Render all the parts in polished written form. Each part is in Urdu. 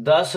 10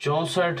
64,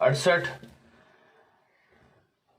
68,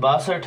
62,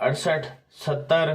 68, 70।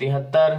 73,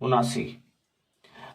79।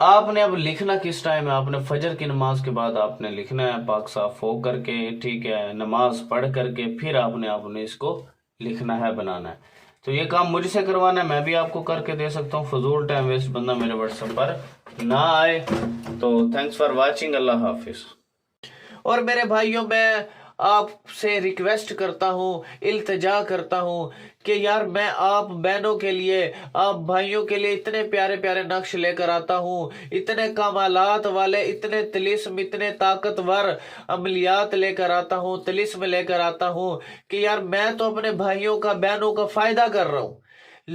آپ نے اب لکھنا کس ٹائم ہے؟ آپ نے فجر کی نماز کے بعد آپ نے لکھنا ہے پاک صاف ہو کر کے، ٹھیک ہے، نماز پڑھ کر کے پھر آپ نے اس کو لکھنا ہے، بنانا ہے۔ تو یہ کام مجھ سے کروانا ہے، میں بھی آپ کو کر کے دے سکتا ہوں، فضول ٹائم ویسٹ بندہ میرے واٹس ایپ پر نہ آئے۔ تو تھینکس فار واچنگ، اللہ حافظ۔ اور میرے بھائیوں، میں آپ سے ریکویسٹ کرتا ہوں، التجا کرتا ہوں کہ یار میں آپ بہنوں کے لیے، آپ بھائیوں کے لیے اتنے پیارے پیارے نقش لے کر آتا ہوں، اتنے کمالات والے، اتنے طلسم، اتنے طاقتور عملیات لے کر آتا ہوں، طلسم لے کر آتا ہوں کہ یار میں تو اپنے بھائیوں کا، بہنوں کا فائدہ کر رہا ہوں،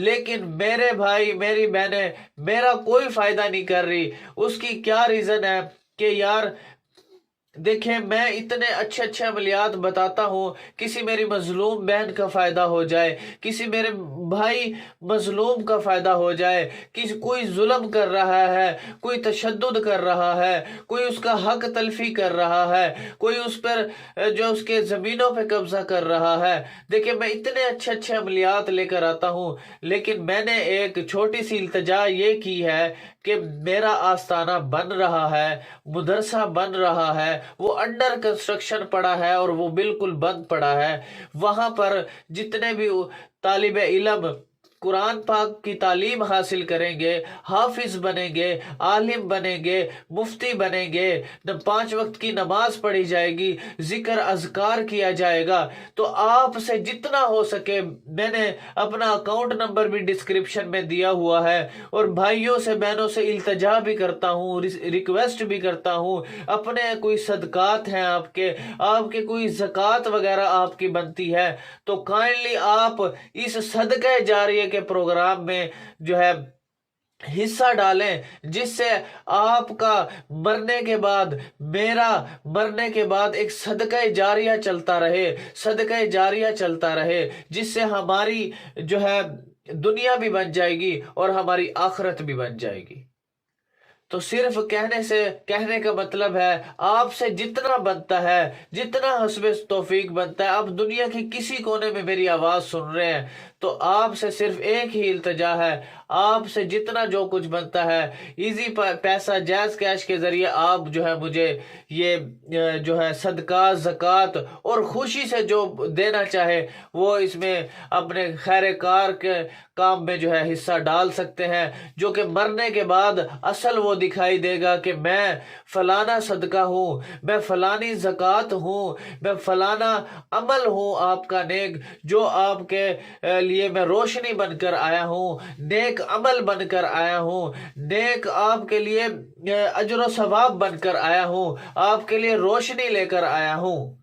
لیکن میرے بھائی، میری بہنیں میرا کوئی فائدہ نہیں کر رہی۔ اس کی کیا ریزن ہے کہ یار دیکھیں، میں اتنے اچھے اچھے عملیات بتاتا ہوں، کسی میری مظلوم بہن کا فائدہ ہو جائے، کسی میرے بھائی مظلوم کا فائدہ ہو جائے، کوئی ظلم کر رہا ہے، کوئی تشدد کر رہا ہے، کوئی اس کا حق تلفی کر رہا ہے، کوئی اس پر جو اس کے زمینوں پہ قبضہ کر رہا ہے۔ دیکھیں، میں اتنے اچھے اچھے عملیات لے کر آتا ہوں، لیکن میں نے ایک چھوٹی سی التجا یہ کی ہے کہ میرا آستانہ بن رہا ہے، مدرسہ بن رہا ہے، وہ انڈر کنسٹرکشن پڑا ہے اور وہ بالکل بند پڑا ہے۔ وہاں پر جتنے بھی طالب علم قرآن پاک کی تعلیم حاصل کریں گے، حافظ بنیں گے، عالم بنیں گے، مفتی بنیں گے، 5 وقت کی نماز پڑھی جائے گی، ذکر اذکار کیا جائے گا۔ تو آپ سے جتنا ہو سکے، میں نے اپنا اکاؤنٹ نمبر بھی ڈسکرپشن میں دیا ہوا ہے، اور بھائیوں سے، بہنوں سے التجا بھی کرتا ہوں، ریکویسٹ بھی کرتا ہوں، اپنے کوئی صدقات ہیں آپ کے کوئی زکوٰۃ وغیرہ آپ کی بنتی ہے تو کائنڈلی آپ اس صدقہ جاریہ کے پروگرام میں جو ہے حصہ ڈالیں، جس سے آپ کا مرنے کے بعد، میرا مرنے کے بعد ایک صدقہ جاریہ چلتا رہے، صدقہ جاریہ چلتا رہے، جس سے ہماری جو ہے دنیا بھی بن جائے گی اور ہماری آخرت بھی بن جائے گی۔ تو صرف کہنے کا مطلب ہے، آپ سے جتنا بنتا ہے، جتنا حسب توفیق بنتا ہے، آپ دنیا کی کسی کونے میں میری آواز سن رہے ہیں تو آپ سے صرف ایک ہی التجا ہے، آپ سے جتنا جو کچھ بنتا ہے، ایزی پیسہ، جائز کیش کے ذریعے آپ جو ہے مجھے یہ جو ہے صدقہ، زکوٰۃ اور خوشی سے جو دینا چاہے وہ اس میں اپنے خیر کار کے کام میں جو ہے حصہ ڈال سکتے ہیں، جو کہ مرنے کے بعد اصل وہ دکھائی دے گا کہ میں فلانا صدقہ ہوں، میں فلانی زکوٰۃ ہوں، میں فلانا عمل ہوں آپ کا نیک، جو آپ کے لیے میں روشنی بن کر آیا ہوں، نیک عمل بن کر آیا ہوں، نیک آپ کے لیے اجر و ثواب بن کر آیا ہوں، آپ کے لیے روشنی لے کر آیا ہوں۔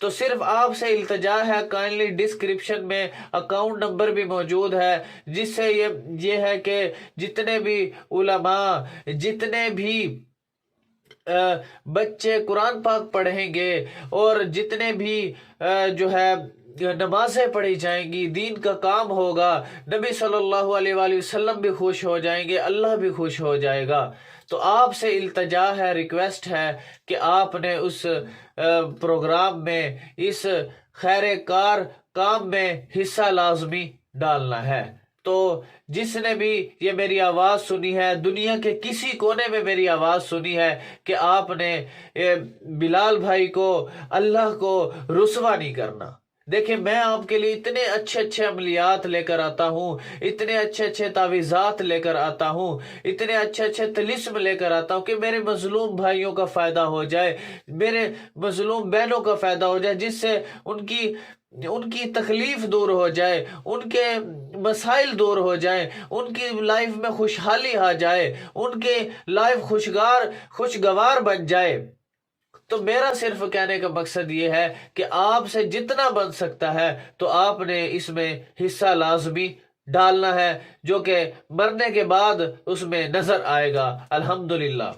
تو صرف آپ سے التجا ہے، کائنڈلی ڈسکرپشن میں اکاؤنٹ نمبر بھی موجود ہے، جس سے یہ ہے کہ جتنے بھی علماء، جتنے بھی بچے قرآن پاک پڑھیں گے، اور جتنے بھی جو ہے نمازیں پڑھی جائیں گی، دین کا کام ہوگا، نبی صلی اللہ علیہ وآلہ وسلم بھی خوش ہو جائیں گے، اللہ بھی خوش ہو جائے گا۔ تو آپ سے التجا ہے، ریکویسٹ ہے کہ آپ نے اس پروگرام میں، اس خیر کار کام میں حصہ لازمی ڈالنا ہے۔ تو جس نے بھی یہ میری آواز سنی ہے، دنیا کے کسی کونے میں میری آواز سنی ہے کہ آپ نے بلال بھائی کو، اللہ کو رسوا نہیں کرنا۔ دیکھیں، میں آپ کے لیے اتنے اچھے اچھے عملیات لے کر آتا ہوں، اتنے اچھے اچھے تعویذات لے کر آتا ہوں، اتنے اچھے اچھے طلسم لے کر آتا ہوں کہ میرے مظلوم بھائیوں کا فائدہ ہو جائے، میرے مظلوم بہنوں کا فائدہ ہو جائے، جس سے ان کی تکلیف دور ہو جائے، ان کے مسائل دور ہو جائیں، ان کی لائف میں خوشحالی آ جائے، ان کی لائف خوشگوار بن جائے۔ تو میرا صرف کہنے کا مقصد یہ ہے کہ آپ سے جتنا بن سکتا ہے تو آپ نے اس میں حصہ لازمی ڈالنا ہے، جو کہ مرنے کے بعد اس میں نظر آئے گا۔ الحمدللہ۔